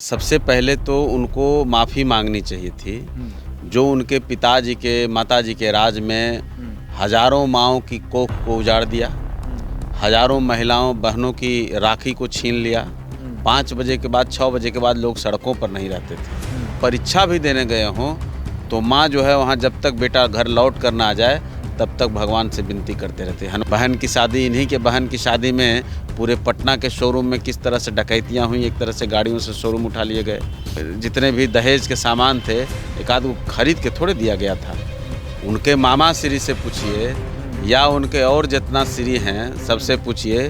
सबसे पहले तो उनको माफ़ी मांगनी चाहिए थी। जो उनके पिताजी के माताजी के राज में हज़ारों माँओं की कोख को उजाड़ दिया, हज़ारों महिलाओं बहनों की राखी को छीन लिया। 5 बजे के बाद 6 बजे के बाद लोग सड़कों पर नहीं रहते थे। परीक्षा भी देने गए हों तो माँ जो है वहाँ जब तक बेटा घर लौट कर ना आ जाए तब तक भगवान से विनती करते रहते हैं। बहन की शादी, इन्हीं के बहन की शादी में पूरे पटना के शोरूम में किस तरह से डकैतियाँ हुई, एक तरह से गाड़ियों से शोरूम उठा लिए गए। जितने भी दहेज के सामान थे एक आध वो खरीद के थोड़े दिया गया था। उनके मामा श्री से पूछिए या उनके और जितना श्री हैं सबसे पूछिए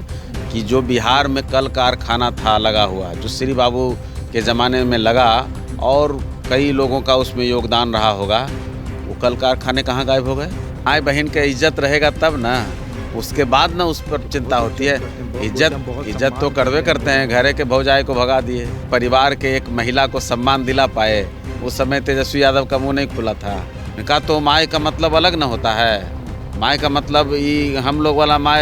कि जो बिहार में कल कारखाना था लगा हुआ, जो श्री बाबू के ज़माने में लगा और कई लोगों का उसमें योगदान रहा होगा, वो कल कारखाने कहाँ गायब हो गए? माँ बहन का इज्जत रहेगा तब ना, उसके बाद ना उस पर चिंता होती है। इज्जत तो करवे करते हैं, घरे के भौजाई को भगा दिए। परिवार के एक महिला को सम्मान दिला पाए, उस समय तेजस्वी यादव का मुंह नहीं खुला था। कहा तो माँ का मतलब अलग ना होता है, माँ का मतलब ये हम लोग वाला माँ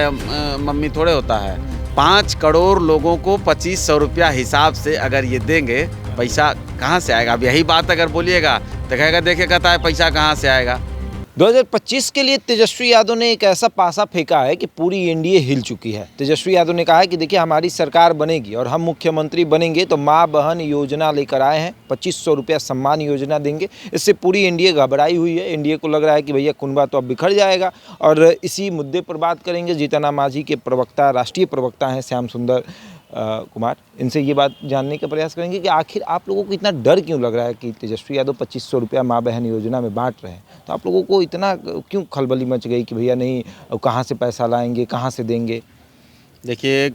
मम्मी थोड़े होता है। 5 करोड़ लोगों को 2500 रुपया हिसाब से अगर ये देंगे, पैसा कहाँ से आएगा? अब यही बात अगर बोलिएगा तो कहेगा देखिए कहता है पैसा कहाँ से आएगा। 2025 के लिए तेजस्वी यादव ने एक ऐसा पासा फेंका है कि पूरी एनडीए हिल चुकी है। तेजस्वी यादव ने कहा है कि देखिए हमारी सरकार बनेगी और हम मुख्यमंत्री बनेंगे तो माँ बहन योजना लेकर आए हैं, 2500 रुपया सम्मान योजना देंगे। इससे पूरी एनडीए घबराई हुई है। एनडीए को लग रहा है कि भैया कुनबा तो अब बिखर जाएगा। और इसी मुद्दे पर बात करेंगे जीतन मांझी के प्रवक्ता, राष्ट्रीय प्रवक्ता हैं श्याम सुंदर कुमार। इनसे ये बात जानने का प्रयास करेंगे कि आखिर आप लोगों को इतना डर क्यों लग रहा है कि तेजस्वी यादव 2500 रुपया माँ बहन योजना में बांट रहे हैं, तो आप लोगों को इतना क्यों खलबली मच गई कि भैया नहीं कहाँ से पैसा लाएंगे, कहाँ से देंगे? देखिए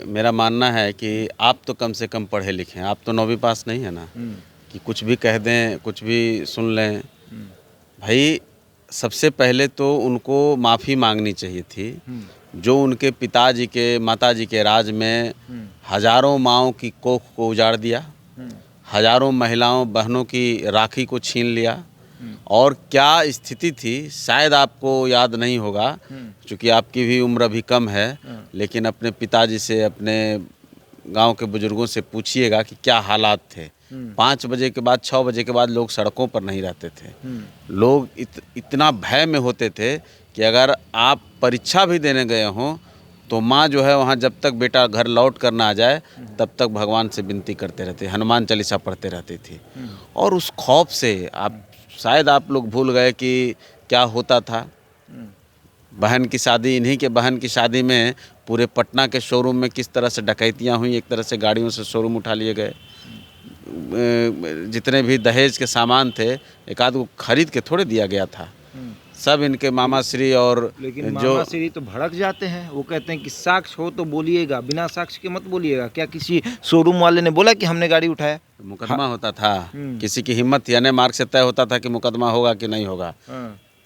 मेरा मानना है कि आप तो कम से कम पढ़े लिखे हैं, आप तो 9वीं पास नहीं है ना कि कुछ भी कह दें, कुछ भी सुन लें। भाई सबसे पहले तो उनको माफ़ी मांगनी चाहिए थी। जो उनके पिताजी के माताजी के राज में हज़ारों माँओं की कोख को उजाड़ दिया, हज़ारों महिलाओं बहनों की राखी को छीन लिया। और क्या स्थिति थी शायद आपको याद नहीं होगा क्योंकि आपकी भी उम्र अभी कम है, लेकिन अपने पिताजी से, अपने गांव के बुजुर्गों से पूछिएगा कि क्या हालात थे। 5 बजे के बाद 6 बजे के बाद लोग सड़कों पर नहीं रहते थे। लोग इतना भय में होते थे कि अगर आप परीक्षा भी देने गए हों तो माँ जो है वहाँ जब तक बेटा घर लौट कर ना आ जाए तब तक भगवान से विनती करते रहते, हनुमान चालीसा पढ़ते रहती थी। और उस खौफ से शायद आप लोग भूल गए कि क्या होता था। बहन की शादी, इन्हीं के बहन की शादी में पूरे पटना के शोरूम में किस तरह से डकैतियाँ हुई, एक तरह से गाड़ियों से शोरूम उठा लिए गए। जितने भी दहेज के सामान थे एक आध वो खरीद के थोड़े दिया गया था। सब इनके मामा श्री और लेकिन मामा श्री तो भड़क जाते हैं, वो कहते हैं कि साक्ष्य हो तो बोलिएगा, बिना साक्ष्य के मत बोलिएगा। क्या किसी शोरूम वाले ने बोला कि हमने गाड़ी उठाया? मुकदमा होता था, किसी की हिम्मत यानी मार्ग से तय होता था कि मुकदमा होगा कि नहीं होगा।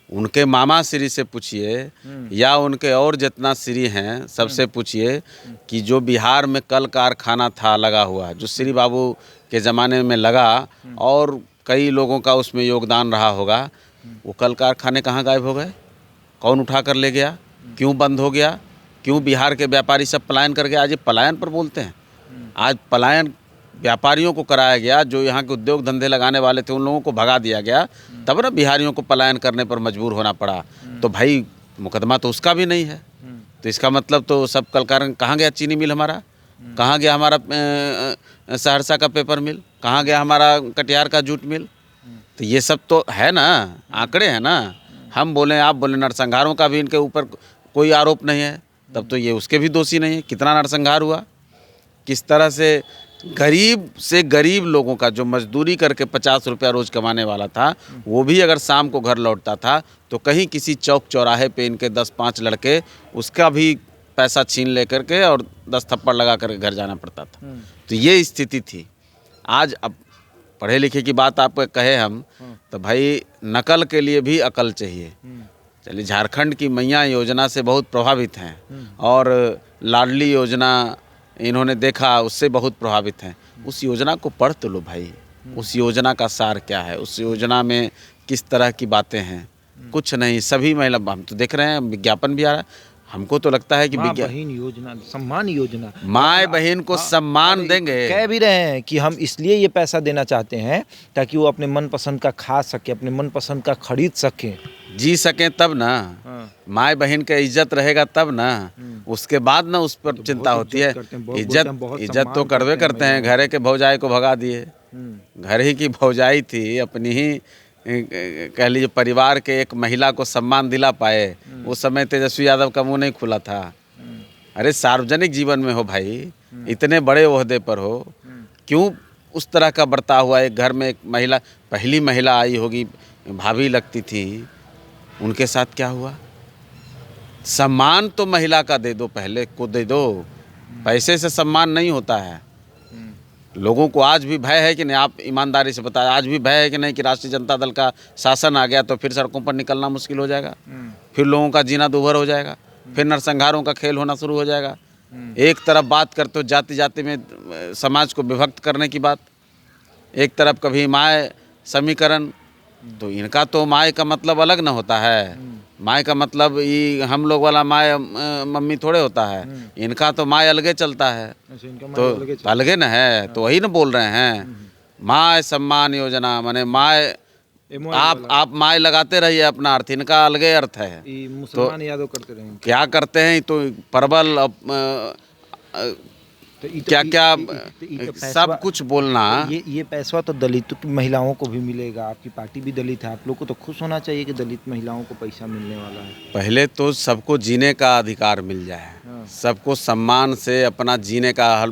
उनके मामा श्री से पूछिए या उनके और जितना श्री हैं सबसे पूछिए कि जो बिहार में कल कारखाना था लगा हुआ, जो श्री बाबू के ज़माने में लगा और कई लोगों का उसमें योगदान रहा होगा, वो कल कारखाने कहाँ गायब हो गए? कौन उठा कर ले गया? क्यों बंद हो गया? क्यों बिहार के व्यापारी सब पलायन कर गए? आज ये पलायन पर बोलते हैं। आज पलायन व्यापारियों को कराया गया, जो यहाँ के उद्योग धंधे लगाने वाले थे उन लोगों को भगा दिया गया, तब ना बिहारियों को पलायन करने पर मजबूर होना पड़ा। तो भाई मुकदमा तो उसका भी नहीं है, तो इसका मतलब तो सब कल कारखाना कहाँ गया? चीनी मिल हमारा कहाँ गया? हमारा सहरसा का पेपर मिल कहाँ गया? हमारा कटिहार का जूट मिल? तो ये सब तो है ना, आंकड़े हैं ना। हम बोलें, आप बोलें, नरसंहारों का भी इनके ऊपर कोई आरोप नहीं है, तब तो ये उसके भी दोषी नहीं है। कितना नरसंहार हुआ, किस तरह से गरीब लोगों का जो मजदूरी करके 50 रुपया रोज़ कमाने वाला था, वो भी अगर शाम को घर लौटता था तो कहीं किसी चौक चौराहे पे इनके 10-5 लड़के उसका भी पैसा छीन ले करके और 10 थप्पड़ लगा करके घर जाना पड़ता था। तो ये स्थिति थी। आज अब पढ़े लिखे की बात आप कहे हम तो भाई नकल के लिए भी अकल चाहिए। चलिए, झारखंड की मैया योजना से बहुत प्रभावित हैं और लाडली योजना इन्होंने देखा, उससे बहुत प्रभावित हैं। उस योजना को पढ़ तो लो भाई, उस योजना का सार क्या है, उस योजना में किस तरह की बातें हैं। कुछ नहीं, सभी महिला, हम तो देख रहे हैं विज्ञापन भी आ रहा है, हमको तो लगता है कि माँ बहन योजना, सम्मान योजना, माँ बहन को सम्मान देंगे। कह भी रहे हैं कि हम इसलिए ये पैसा देना चाहते हैं ताकि वो अपने मनपसंद का खा सके, अपने मनपसंद का खरीद सके, जी सकें तब ना। माँ बहन का इज्जत रहेगा तब ना, उसके बाद ना उस पर चिंता होती है। इज्जत तो करवे करते हैं। घरे के भौजाई को भगा दिए, घर ही की भौजाई थी, अपनी ही कह लीजिए परिवार के एक महिला को सम्मान दिला पाए। उस समय तेजस्वी यादव का मुंह नहीं खुला था। अरे सार्वजनिक जीवन में हो भाई, इतने बड़े ओहदे पर हो, क्यों उस तरह का बर्ताव हुआ? एक घर में एक महिला, पहली महिला आई होगी, भाभी लगती थी, उनके साथ क्या हुआ? सम्मान तो महिला का दे दो, पहले को दे दो। पैसे से सम्मान नहीं होता है। लोगों को आज भी भय है कि नहीं? आप ईमानदारी से बताएं, आज भी भय है कि नहीं कि राष्ट्रीय जनता दल का शासन आ गया तो फिर सड़कों पर निकलना मुश्किल हो जाएगा, फिर लोगों का जीना दूभर हो जाएगा, फिर नरसंहारों का खेल होना शुरू हो जाएगा। एक तरफ बात करते हो जाति जाति में समाज को विभक्त करने की बात, एक तरफ कभी माय समीकरण, तो इनका तो माय का मतलब अलग ना होता है। माय का मतलब ये हम लोग वाला माय मम्मी थोड़े होता है, इनका तो माय अलगे चलता है। तो अलगे न है, तो वही ना बोल रहे हैं। माय सम्मान योजना माने माय, आप माय लगाते रहिए अपना अर्थ, इनका अलगे अर्थ है। मुसलमान यादव करते रहे क्या करते हैं तो परवल क्या क्या सब कुछ बोलना। ये पैसा तो दलितों की महिलाओं को भी मिलेगा। आपकी पार्टी भी दलित है, आप लोग को तो खुश होना चाहिए कि दलित महिलाओं को पैसा मिलने वाला है। पहले तो सबको जीने का अधिकार मिल जाए, सबको सम्मान से अपना जीने का हल।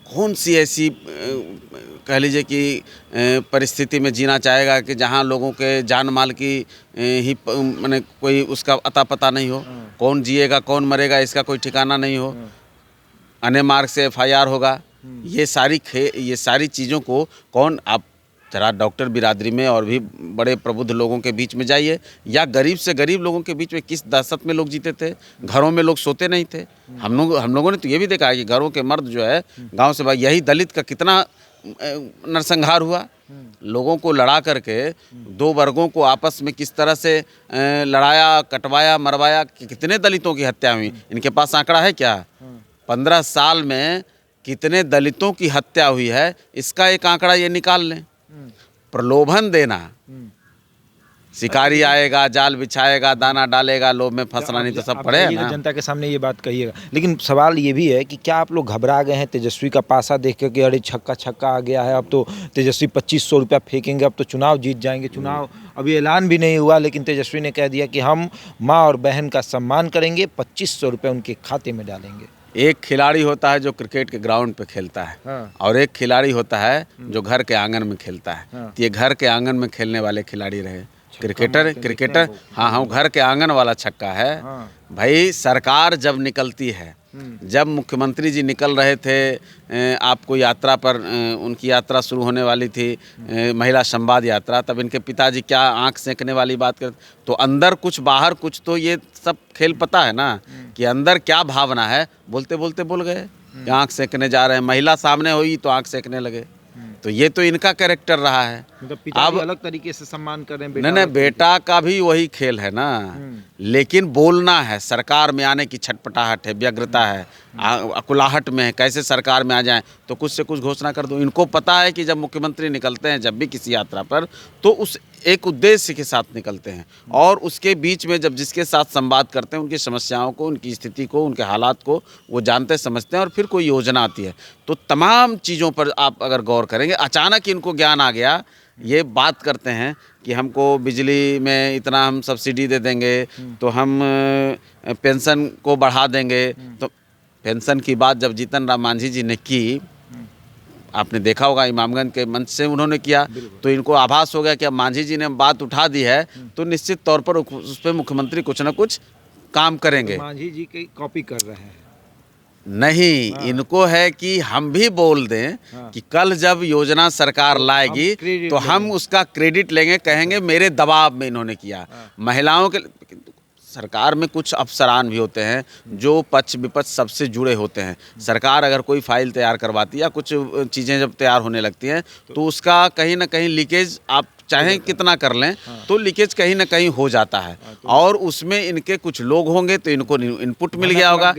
कौन सी ऐसी कह लीजिए कि परिस्थिति में जीना चाहेगा कि जहां लोगों के जान माल की ही माने कोई उसका अता पता नहीं हो? कौन जिएगा कौन मरेगा इसका कोई ठिकाना नहीं हो? अन्य मार्ग से FIR होगा। ये सारी चीज़ों को कौन, आप जरा डॉक्टर बिरादरी में और भी बड़े प्रबुद्ध लोगों के बीच में जाइए, या गरीब से गरीब लोगों के बीच में, किस दहशत में लोग जीते थे। घरों में लोग सोते नहीं थे। हम लोगों ने तो ये भी देखा है कि घरों के मर्द जो है गांव से भाई, यही दलित का कितना नरसंहार हुआ। लोगों को लड़ा करके दो वर्गों को आपस में किस तरह से लड़ाया, कटवाया, मरवाया, कितने दलितों की हत्या हुई। इनके पास आंकड़ा है क्या? 15 साल में कितने दलितों की हत्या हुई है, इसका एक आंकड़ा ये निकाल लें। प्रलोभन देना, शिकारी आएगा, जाल बिछाएगा, दाना डालेगा, लोभ में फंसना, नहीं तो सब पड़े है ना। जनता के सामने ये बात कहिएगा। लेकिन सवाल ये भी है कि क्या आप लोग घबरा गए हैं तेजस्वी का पासा देख कर के? अरे छक्का आ गया है, अब तो तेजस्वी 2500 रुपया फेंकेंगे, अब तो चुनाव जीत जाएंगे। चुनाव अभी ऐलान भी नहीं हुआ, लेकिन तेजस्वी ने कह दिया कि हम माँ और बहन का सम्मान करेंगे, 2500 रुपये उनके खाते में डालेंगे। एक खिलाड़ी होता है जो क्रिकेट के ग्राउंड पे खेलता है, और एक खिलाड़ी होता है जो घर के आंगन में खेलता है। तो ये घर के आंगन में खेलने वाले खिलाड़ी रहे, क्रिकेटर। हाँ, घर के आंगन वाला छक्का है। भाई सरकार जब निकलती है, जब मुख्यमंत्री जी निकल रहे थे आपको यात्रा पर, उनकी यात्रा शुरू होने वाली थी, महिला संवाद यात्रा, तब इनके पिताजी क्या आंख सेंकने वाली बात करते, तो अंदर कुछ बाहर कुछ, तो ये सब खेल पता है ना कि अंदर क्या भावना है। बोलते बोलते बोल गए कि आंख सेंकने जा रहे हैं, महिला सामने हुई तो आंख सेंकने लगे। तो ये तो इनका कैरेक्टर रहा है। अब अलग तरीके से सम्मान कर रहे हैं। नहीं, बेटा का भी वही खेल है ना, लेकिन बोलना है। सरकार में आने की छटपटाहट है, व्यग्रता है, अकुलाहट में है, कैसे सरकार में आ जाएं, तो कुछ से कुछ घोषणा कर दो। इनको पता है कि जब मुख्यमंत्री निकलते हैं जब भी किसी यात्रा पर, तो उस एक उद्देश्य के साथ निकलते हैं, और उसके बीच में जब जिसके साथ संवाद करते हैं, उनकी समस्याओं को, उनकी स्थिति को, उनके हालात को वो जानते समझते हैं, और फिर कोई योजना आती है तो तमाम चीज़ों पर आप अगर गौर करेंगे, अचानक इनको ज्ञान आ गया। ये बात करते हैं कि हमको बिजली में इतना हम सब्सिडी दे देंगे, तो हम पेंशन को बढ़ा देंगे। तो पेंशन की बात जब जीतन राम मांझी जी ने की, आपने देखा होगा इमामगंज के मंच से उन्होंने किया, तो इनको आभास हो गया कि अब मांझी जी ने बात उठा दी है तो निश्चित तौर पर उस पर मुख्यमंत्री कुछ ना कुछ काम करेंगे। तो मांझी जी की कॉपी कर रहे हैं? नहीं, इनको है कि हम भी बोल दें कि कल जब योजना सरकार लाएगी तो हम उसका क्रेडिट लेंगे, कहेंगे मेरे दबाव में इन्होंने किया। महिलाओं के सरकार में कुछ अफसरान भी होते हैं जो पक्ष विपक्ष सबसे जुड़े होते हैं। सरकार अगर कोई फाइल तैयार करवाती है या कुछ चीज़ें जब तैयार होने लगती हैं तो उसका कहीं ना कहीं लीकेज आप चाहे कितना कर लें तो लीकेज कहीं ना कहीं हो जाता है। और उसमें इनके कुछ लोग होंगे तो इनको इनपुट मिल गया होगा,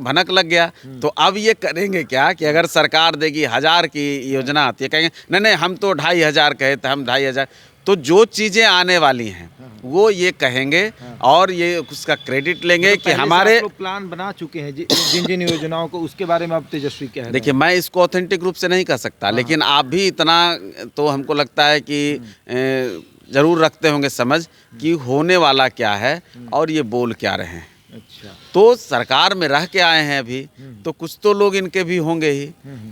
भनक लग गया। तो अब ये करेंगे क्या कि अगर सरकार देगी 1000 की योजना आती है, कहेंगे नहीं नहीं हम तो 2500 कहे थे, हम 2500। तो जो चीज़ें आने वाली हैं वो ये कहेंगे और ये उसका क्रेडिट लेंगे कि हमारे प्लान बना चुके हैं जिन जिन योजनाओं को, उसके बारे में अब तेजस्वी कह रहे हैं। देखिए मैं इसको ऑथेंटिक रूप से नहीं कह सकता, लेकिन आप भी इतना तो हमको लगता है कि ज़रूर रखते होंगे समझ कि होने वाला क्या है और ये बोल क्या रहे हैं। अच्छा, तो सरकार में रह के आए हैं अभी, तो कुछ तो लोग इनके भी होंगे ही।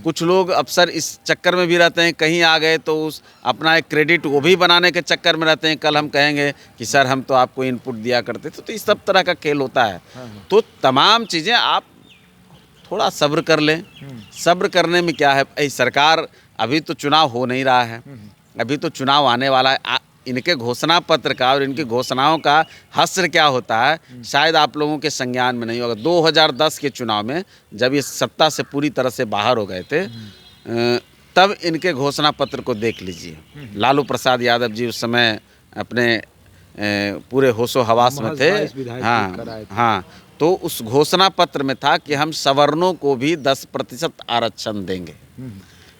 कुछ लोग अफसर इस चक्कर में भी रहते हैं, कहीं आ गए तो उस अपना एक क्रेडिट वो भी बनाने के चक्कर में रहते हैं। कल हम कहेंगे कि सर हम तो आपको इनपुट दिया करते थे। तो इस सब तरह का खेल होता है। तो तमाम चीज़ें आप थोड़ा सब्र कर लें। सब्र करने में क्या है, सरकार अभी तो चुनाव हो नहीं रहा है, अभी तो चुनाव आने वाला है। इनके घोषणा पत्र का और इनकी घोषणाओं का हश्र क्या होता है शायद आप लोगों के संज्ञान में नहीं होगा। 2010 के चुनाव में जब ये सत्ता से पूरी तरह से बाहर हो गए थे, तब इनके घोषणा पत्र को देख लीजिए। लालू प्रसाद यादव जी उस समय अपने पूरे होशो हवास में थे। हाँ, तो उस घोषणा पत्र में था कि हम सवर्णों को भी 10% आरक्षण देंगे।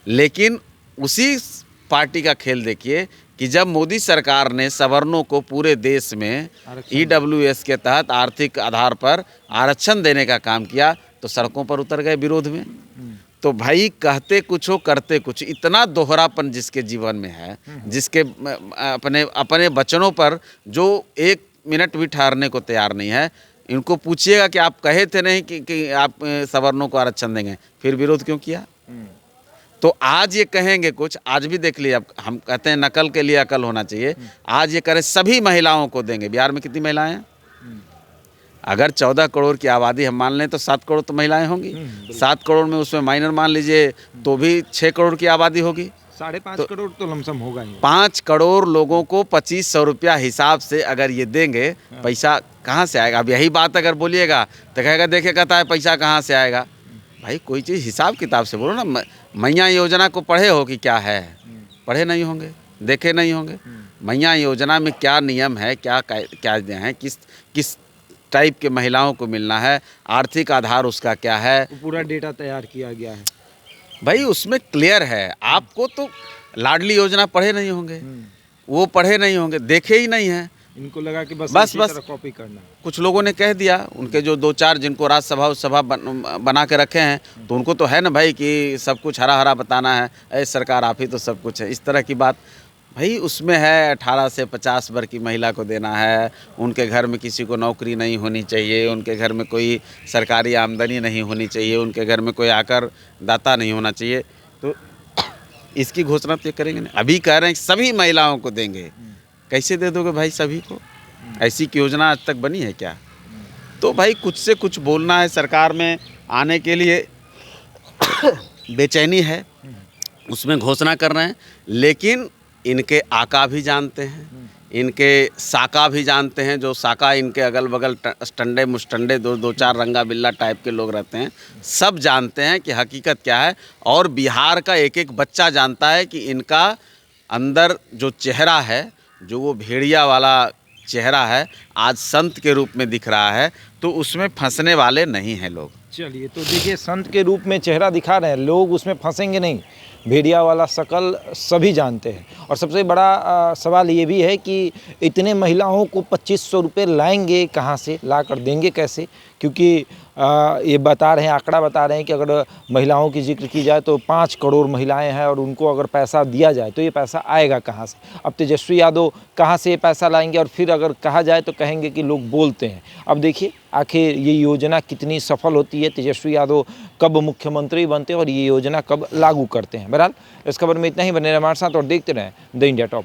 लेकिन उसी पार्टी का खेल देखिए कि जब मोदी सरकार ने सवर्णों को पूरे देश में EWS के तहत आर्थिक आधार पर आरक्षण देने का काम किया तो सड़कों पर उतर गए विरोध में। तो भाई कहते कुछ हो करते कुछ, इतना दोहरापन जिसके जीवन में है, जिसके अपने वचनों पर जो 1 मिनट भी ठहरने को तैयार नहीं है, इनको पूछिएगा कि आप कहे थे नहीं कि आप सवर्णों को आरक्षण देंगे, फिर विरोध क्यों किया? तो आज ये कहेंगे कुछ, आज भी देख लीजिए, अब हम कहते हैं नकल के लिए अकल होना चाहिए। आज ये करें सभी महिलाओं को देंगे। बिहार में कितनी महिलाएं हैं? अगर 14 करोड़ की आबादी हम मान लें तो 7 करोड़ तो महिलाएं होंगी। 7 करोड़ में उसमें माइनर मान लीजिए तो भी 6 करोड़ की आबादी होगी। 5.5 करोड़ तो लमसम होगा ही। 5 करोड़ लोगों को 2500 रुपया हिसाब से अगर ये देंगे, पैसा कहाँ से आएगा? अब यही बात अगर बोलिएगा तो कहेगा देखे कहता है पैसा कहाँ से आएगा। भाई कोई चीज़ हिसाब किताब से बोलो ना। मैया योजना को पढ़े हो कि क्या है? पढ़े नहीं होंगे, देखे नहीं होंगे। मैया योजना में क्या नियम है, क्या है, किस टाइप के महिलाओं को मिलना है, आर्थिक आधार उसका क्या है, पूरा डेटा तैयार किया गया है भाई उसमें क्लियर है। आपको तो लाडली योजना पढ़े नहीं होंगे, वो पढ़े नहीं होंगे, देखे ही नहीं है। इनको लगा कि बस कॉपी करना। कुछ लोगों ने कह दिया, उनके जो 2-4 जिनको राज्यसभा बना के रखे हैं, तो उनको तो है ना भाई कि सब कुछ हरा हरा बताना है, ऐ सरकार आप ही तो सब कुछ है, इस तरह की बात। भाई उसमें है 18 से 50 वर्ष की महिला को देना है, उनके घर में किसी को नौकरी नहीं होनी चाहिए, उनके घर में कोई सरकारी आमदनी नहीं होनी चाहिए, उनके घर में कोई आकर दाता नहीं होना चाहिए। तो इसकी घोषणा तो करेंगे नहीं। अभी कह रहे हैं सभी महिलाओं को देंगे। कैसे दे दोगे भाई सभी को? ऐसी योजना आज तक बनी है क्या? तो भाई कुछ से कुछ बोलना है। सरकार में आने के लिए बेचैनी है, उसमें घोषणा कर रहे हैं, लेकिन इनके आका भी जानते हैं, इनके साका भी जानते हैं। जो साका इनके अगल बगल स्टंडे मुस्टंडे 2-4 रंगा बिल्ला टाइप के लोग रहते हैं, सब जानते हैं कि हकीकत क्या है। और बिहार का एक एक बच्चा जानता है कि इनका अंदर जो चेहरा है, जो वो भेड़िया वाला चेहरा है, आज संत के रूप में दिख रहा है। तो उसमें फंसने वाले नहीं हैं लोग। चलिए, तो देखिए संत के रूप में चेहरा दिखा रहे हैं लोग, उसमें फंसेंगे नहीं। भेड़िया वाला शकल सभी जानते हैं। और सबसे बड़ा सवाल ये भी है कि इतने महिलाओं को 2500 रुपये लाएंगे कहाँ से, ला कर देंगे कैसे? क्योंकि ये बता रहे हैं, आंकड़ा बता रहे हैं कि अगर महिलाओं की जिक्र की जाए तो 5 करोड़ महिलाएं हैं और उनको अगर पैसा दिया जाए तो ये पैसा आएगा कहाँ से? अब तेजस्वी यादव कहाँ से ये पैसा लाएंगे? और फिर अगर कहा जाए तो कहेंगे कि लोग बोलते हैं। अब देखिए आखिर ये योजना कितनी सफल होती है, तेजस्वी यादव कब मुख्यमंत्री बनते हैं और ये योजना कब लागू करते हैं। बहरहाल इस खबर में इतना ही। बने रहे हमारे साथ और देखते रहें द इंडिया टॉप।